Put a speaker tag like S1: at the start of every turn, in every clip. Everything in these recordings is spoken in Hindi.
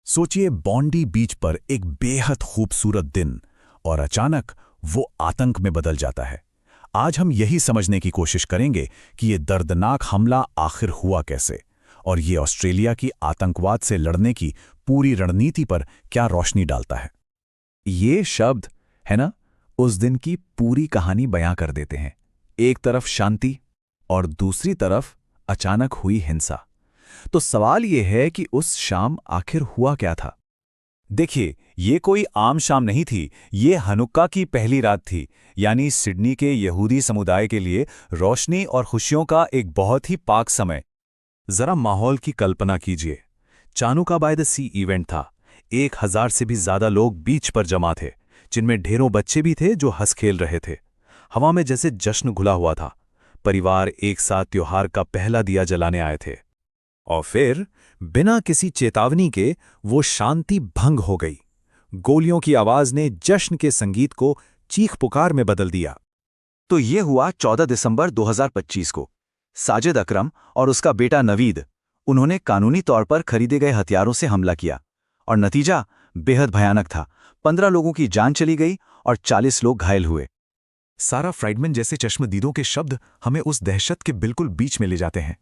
S1: सोचिए बॉन्डी बीच पर एक बेहद खूबसूरत दिन और अचानक वो आतंक में बदल जाता है। आज हम यही समझने की कोशिश करेंगे कि ये दर्दनाक हमला आखिर हुआ कैसे और ये ऑस्ट्रेलिया की आतंकवाद से लड़ने की पूरी रणनीति पर क्या रोशनी डालता है।
S2: ये शब्द है ना, उस दिन की पूरी कहानी बयां कर देते हैं। एक तरफ शांति और दूसरी तरफ अचानक हुई हिंसा। तो सवाल ये है कि उस शाम आखिर हुआ क्या था।
S1: देखिए, ये कोई आम शाम नहीं थी, ये हनुक्का की पहली रात थी, यानी सिडनी के यहूदी समुदाय के लिए रोशनी और खुशियों का एक बहुत ही पाक समय। जरा माहौल की कल्पना कीजिए। चानुका बाय द सी इवेंट था। 1000 से भी ज्यादा लोग बीच पर जमा थे, जिनमें ढेरों बच्चे भी थे जो हंस खेल रहे थे। हवा में जैसे जश्न घुला हुआ था। परिवार एक साथ त्योहार का पहला दिया जलाने आए थे। और फिर बिना किसी चेतावनी के वो शांति भंग हो गई। गोलियों की आवाज ने जश्न के संगीत को चीख पुकार में बदल दिया।
S2: तो ये हुआ 14 दिसंबर 2025 को। साजिद अकरम और उसका बेटा नवीद, उन्होंने कानूनी तौर पर खरीदे गए हथियारों से हमला किया और नतीजा बेहद भयानक था। 15 लोगों की जान चली गई और 40 लोग घायल हुए।
S1: सारा फ्राइडमैन जैसे चश्मदीदों के शब्द हमें उस दहशत के बिल्कुल बीच में ले जाते हैं।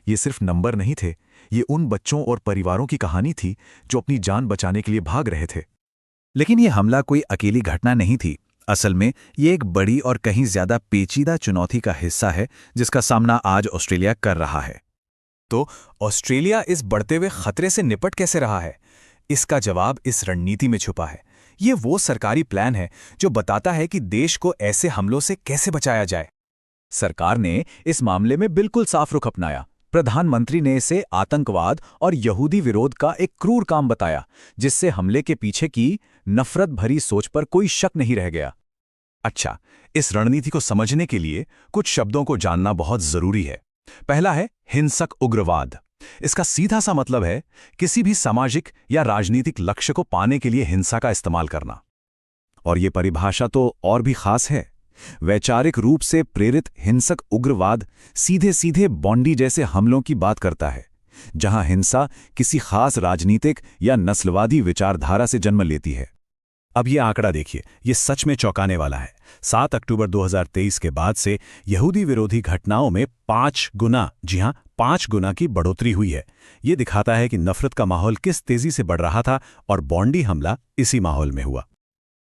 S1: ये सिर्फ नंबर नहीं थे, ये उन बच्चों और परिवारों की कहानी थी जो अपनी जान बचाने के लिए भाग रहे थे।
S2: लेकिन ये हमला कोई अकेली घटना नहीं थी। असल में ये एक बड़ी और कहीं ज्यादा पेचीदा चुनौती का हिस्सा है जिसका सामना आज ऑस्ट्रेलिया कर रहा है।
S1: तो ऑस्ट्रेलिया इस बढ़ते हुए खतरे से निपट कैसे रहा है? इसका जवाब इस रणनीति में छुपा है। ये वो सरकारी प्लान है जो बताता है कि देश को ऐसे हमलों से कैसे बचाया जाए। सरकार ने इस मामले में बिल्कुल साफ रुख अपनाया। प्रधानमंत्री ने इसे आतंकवाद और यहूदी विरोध का एक क्रूर काम बताया, जिससे हमले के पीछे की नफरत भरी सोच पर कोई शक नहीं रह गया। अच्छा, इस रणनीति को समझने के लिए कुछ शब्दों को जानना बहुत जरूरी है। पहला है हिंसक उग्रवाद। इसका सीधा सा मतलब है किसी भी सामाजिक या राजनीतिक लक्ष्य को पाने के लिए हिंसा का इस्तेमाल करना। और ये परिभाषा तो और भी खास है। वैचारिक रूप से प्रेरित हिंसक उग्रवाद सीधे सीधे बॉन्डी जैसे हमलों की बात करता है, जहां हिंसा किसी खास राजनीतिक या नस्लवादी विचारधारा से जन्म लेती है। अब ये आंकड़ा देखिए, ये सच में चौंकाने वाला है। 7 अक्टूबर 2023 के बाद से यहूदी विरोधी घटनाओं में 5 गुना, जी हां 5 गुना की बढ़ोतरी हुई है। ये दिखाता है कि नफरत का माहौल किस तेजी से बढ़ रहा था और बॉन्डी हमला इसी माहौल में हुआ।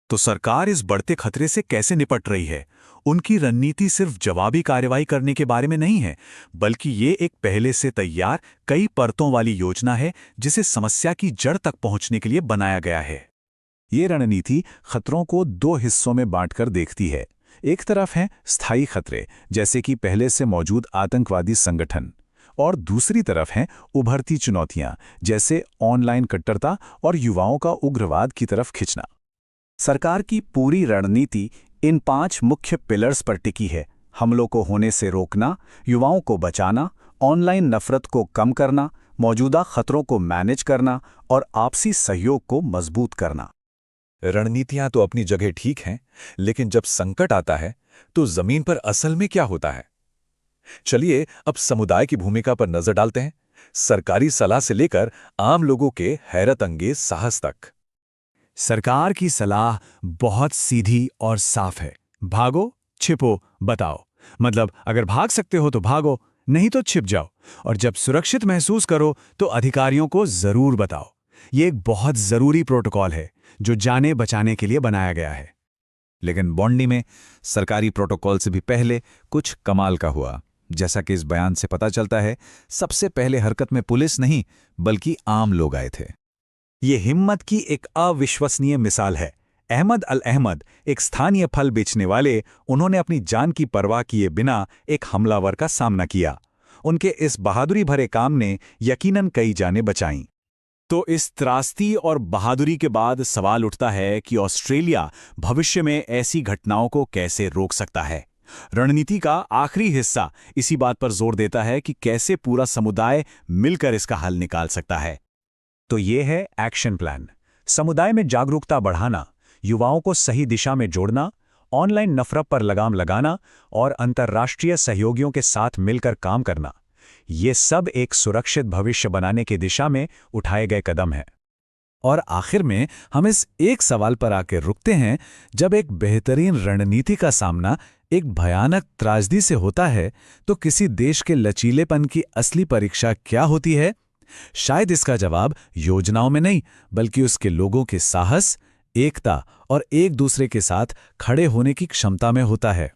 S1: तो सरकार इस बढ़ते खतरे से कैसे निपट रही है? उनकी रणनीति सिर्फ जवाबी कार्रवाई करने के बारे में नहीं है, बल्कि ये एक पहले से तैयार कई परतों वाली योजना है जिसे समस्या की जड़ तक पहुंचने के लिए बनाया गया है। ये रणनीति खतरों को 2 हिस्सों में बांटकर देखती है। एक तरफ है स्थायी खतरे, जैसे कि पहले से मौजूद आतंकवादी संगठन, और दूसरी तरफ हैं उभरती चुनौतियां, जैसे ऑनलाइन कट्टरता और युवाओं का उग्रवाद की तरफ खिंचना। सरकार की पूरी रणनीति इन 5 मुख्य पिलर्स पर टिकी है: हमलों को होने से रोकना, युवाओं को बचाना, ऑनलाइन नफरत को कम करना, मौजूदा खतरों को मैनेज करना और आपसी सहयोग को मजबूत करना। रणनीतियां तो अपनी जगह ठीक हैं, लेकिन जब संकट आता है तो जमीन पर असल में क्या होता है? चलिए अब समुदाय की भूमिका पर नजर डालते हैं, सरकारी सलाह से लेकर आम लोगों के हैरत अंगेज साहस तक। सरकार की सलाह बहुत सीधी और साफ है। भागो, छिपो, बताओ। मतलब अगर भाग सकते हो तो भागो, नहीं तो छिप जाओ, और जब सुरक्षित महसूस करो तो अधिकारियों को जरूर बताओ। ये एक बहुत जरूरी प्रोटोकॉल है जो जाने बचाने के लिए बनाया गया है। लेकिन बॉन्डी में सरकारी प्रोटोकॉल से भी पहले कुछ कमाल का हुआ। जैसा कि इस बयान से पता चलता है, सबसे पहले हरकत में पुलिस नहीं बल्कि आम लोग आए थे। ये हिम्मत की एक अविश्वसनीय मिसाल है। अहमद अल अहमद, एक स्थानीय फल बेचने वाले, उन्होंने अपनी जान की परवाह किए बिना एक हमलावर का सामना किया। उनके इस बहादुरी भरे काम ने यकीनन कई जानें बचाईं। तो इस त्रासदी और बहादुरी के बाद सवाल उठता है कि ऑस्ट्रेलिया भविष्य में ऐसी घटनाओं को कैसे रोक सकता है? रणनीति का आखिरी हिस्सा इसी बात पर जोर देता है कि कैसे पूरा समुदाय मिलकर इसका हल निकाल सकता है। तो ये है एक्शन प्लान। समुदाय में जागरूकता बढ़ाना, युवाओं को सही दिशा में जोड़ना, ऑनलाइन नफरत पर लगाम लगाना और अंतर्राष्ट्रीय सहयोगियों के साथ मिलकर काम करना। ये सब एक सुरक्षित भविष्य बनाने की दिशा में उठाए गए कदम हैं।
S3: और आखिर में हम इस एक सवाल पर आकर रुकते हैं, जब एक बेहतरीन रणनीति का सामना एक भयानक त्रासदी से होता है तो किसी देश के लचीलेपन की असली परीक्षा क्या होती है? शायद इसका जवाब योजनाओं में नहीं, बल्कि उसके लोगों के साहस, एकता और एक दूसरे के साथ खड़े होने की क्षमता में होता है।